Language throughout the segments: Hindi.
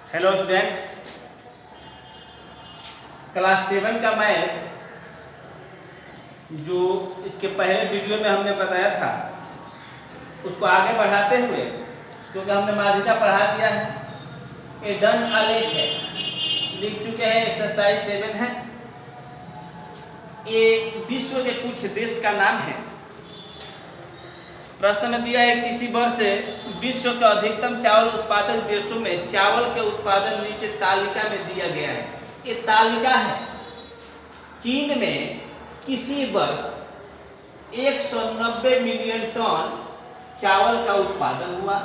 हेलो स्टूडेंट, क्लास 7 का मैथ जो इसके पहले वीडियो में हमने बताया था उसको आगे बढ़ाते हुए, क्योंकि हमने माध्यिका पढ़ा दिया है, ये डन आलेख है, लिख चुके हैं। एक्सरसाइज 7 है। ये विश्व के कुछ देश का नाम है। प्रश्न में दिया है किसी वर्ष से विश्व के अधिकतम चावल उत्पादक देशों में चावल के उत्पादन नीचे तालिका में दिया गया है। ये तालिका है। चीन में किसी वर्ष 190 मिलियन टन चावल का उत्पादन हुआ।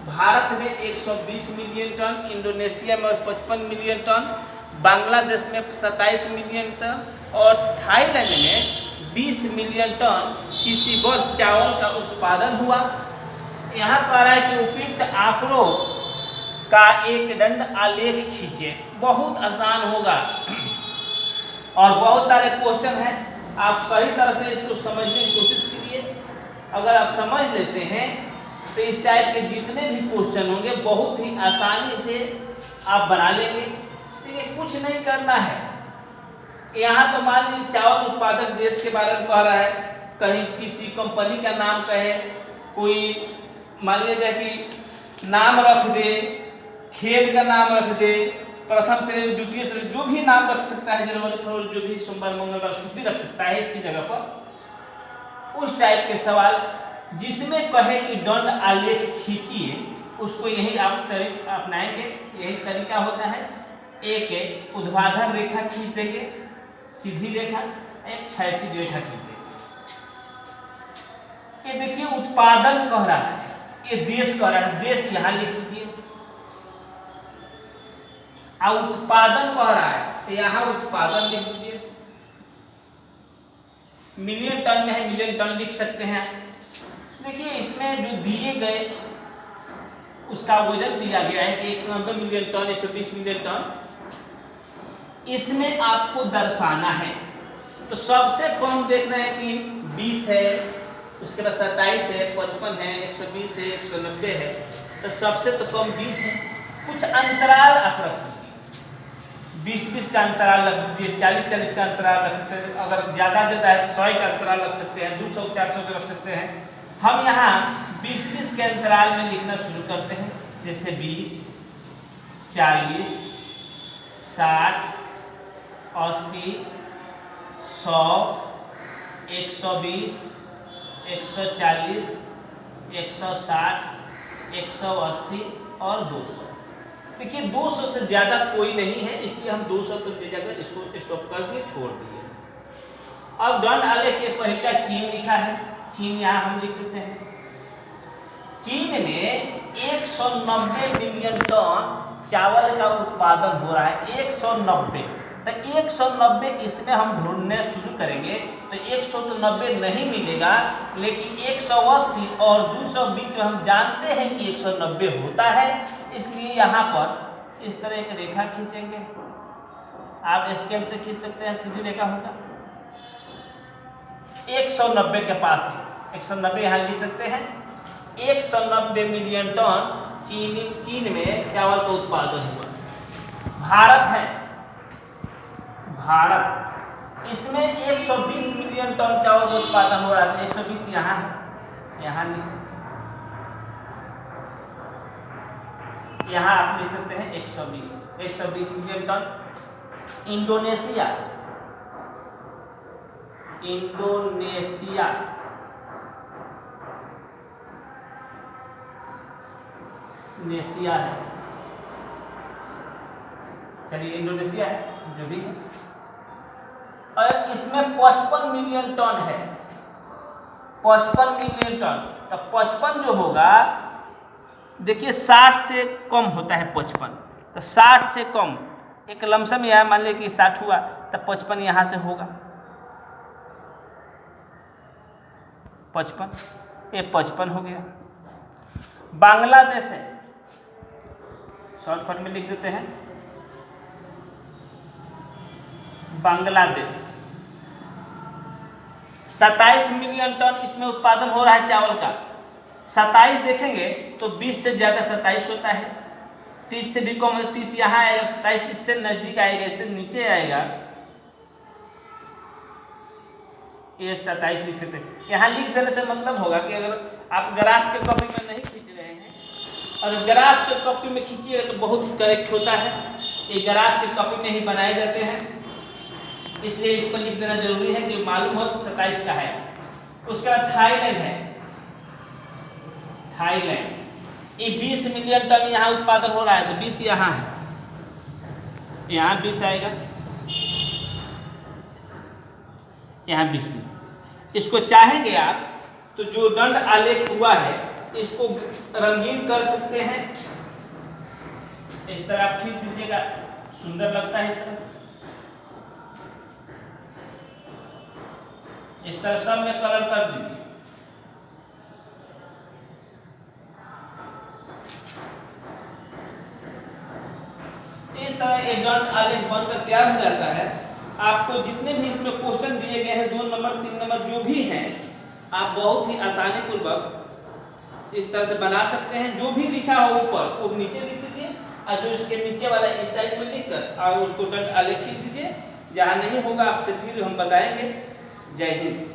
भारत में 120 मिलियन टन, इंडोनेशिया में 55 मिलियन टन, बांग्लादेश में 27 मिलियन टन और थाईलैंड में 20 मिलियन टन किसी वर्ष चावल का उत्पादन हुआ। यहाँ कह रहा है कि उपयुक्त आंकड़ों का एक दंड आलेख खींचे। बहुत आसान होगा और बहुत सारे क्वेश्चन हैं। आप सही तरह से इसको समझने की कोशिश कीजिए। अगर आप समझ लेते हैं तो इस टाइप के जितने भी क्वेश्चन होंगे बहुत ही आसानी से आप बना लेंगे। ठीक है, कुछ नहीं करना है। यहाँ तो मान लीजिए चावल उत्पादक देश के बारे में कह रहा है, कहीं किसी कंपनी का नाम कहे, कोई मान लीजिए कि नाम रख दे, खेल का नाम रख दे, प्रथम श्रेणी द्वितीय श्रेणी, जो भी नाम रख सकता है, जनवरी फरवरी, जो भी सोमवार मंगलवार कुछ भी रख सकता है इसकी जगह पर। उस टाइप के सवाल जिसमें कहे कि दंड आलेख खींचिए, उसको यही आप तरीका अपनाएंगे। यही तरीका होता है। एक ऊर्ध्वाधर रेखा खींच देंगे, सीधी रेखा, एक क्षैतिज रेखा खींच देंगे। ये देखिए उत्पादन कह रहा है, ये देश कह रहा है, देश यहां लिख दीजिए। उत्पादन कह रहा है तो यहां उत्पादन लिख दीजिए। मिलियन टन में है, मिलियन टन लिख सकते हैं। देखिए इसमें जो दिए गए उसका वजन दिया गया है कि 190 मिलियन टन, 120 मिलियन टन, इसमें आपको दर्शाना है। तो सबसे कम देखना है कि 20 है, उसके बाद 27 है, 55 है, 120 है, 190 है। तो सबसे तो कम 20 है। कुछ अंतराल आप रख दीजिए, 20-20 का अंतराल रख दीजिए, 40-40 का अंतराल रख सकते हैं। अगर ज़्यादा है तो 100 का अंतराल रख सकते हैं, 200-400 का रख सकते हैं। हम यहाँ 20-20 के अंतराल में लिखना शुरू करते हैं, जैसे 20, 40, 60, 80, 100, 120, 140, 160, 180 और 200। देखिए 200 से ज़्यादा कोई नहीं है, इसलिए हम 200 तक ले जाकर इसको स्टॉप कर दिए, छोड़ दिए। अब दंड आलेख के पहले चीन लिखा है, चीन यहाँ हम लिख देते हैं। चीन में 190 मिलियन टन चावल का उत्पादन हो रहा है। 190, तो 190 इसमें हम ढूंढने शुरू करेंगे तो 190 नहीं मिलेगा, लेकिन 180 और 200 बीच में हम जानते हैं कि 190 होता है। इसलिए यहाँ पर इस तरह एक रेखा खींचेंगे। आप स्केल से खींच सकते हैं, सीधी रेखा होगा 190 के पास है। 190 यहाँ लिख सकते हैं। 190 मिलियन टन चीन में चावल का उत्पादन हुआ। भारत है, भारत, इसमें 120 मिलियन टन चावल का उत्पादन हो रहा है। 120 यहाँ है, यहाँ लिख, यहाँ आप लिख सकते हैं 120 मिलियन टन। इंडोनेशिया, इंडोनेशिया नेशिया है, चलिए इंडोनेशिया है, जो भी है, और इसमें 55 मिलियन टन है। 55 मिलियन टन, तो 55 जो होगा, देखिए 60 से कम होता है 55, तो 60 से कम एक लमसम यह मान लीजिए कि 60 हुआ, तो 55 यहाँ से होगा 55, ये 55 हो गया। बांग्लादेश है, शॉर्टकट में लिख देते हैं बांग्लादेश। 27 मिलियन टन इसमें उत्पादन हो रहा है चावल का। 27 देखेंगे तो 20 से ज़्यादा 27 होता है। 30 से भी कम है, 30 यहाँ आएगा, 27 इससे नजदीक आएगा, इससे नीचे आएगा, ये 27 लिख सकते हैं। यहाँ लिख देने से मतलब होगा कि अगर आप ग्राफ के कॉपी में नहीं खींच रहे हैं, अगर ग्राफ के कॉपी में खींचिएगा तो बहुत करेक्ट होता है, ये ग्राफ के कॉपी में ही बनाए जाते हैं, इसलिए इस पर लिख देना जरूरी है कि मालूम हो 27 का है। उसके बाद थाईलैंड है, थाईलैंड, ये 20 मिलियन टन यहाँ उत्पादन हो रहा है, तो 20 यहाँ है, यहाँ 20 आएगा, यहाँ 20। इसको चाहेंगे आप तो जो दंड आलेख हुआ है इसको रंगीन कर सकते हैं, इस तरह आप खींच दीजिएगा, सुंदर लगता है इस तरह सब में कलर कर दीजिए। इस तरह एक दंड आलेख बनकर तैयार हो जाता है। आपको जितने भी इसमें क्वेश्चन दिए गए हैं 2 नंबर 3 नंबर जो भी हैं, आप बहुत ही आसानी पूर्वक इस तरह से बना सकते हैं। जो भी लिखा हो ऊपर वो नीचे लिख दीजिए, और जो इसके नीचे वाला इस साइड में लिखकर और उसको दंड आलेख लिख दीजिए। जहाँ नहीं होगा आपसे फिर हम बताएंगे। जय हिंद।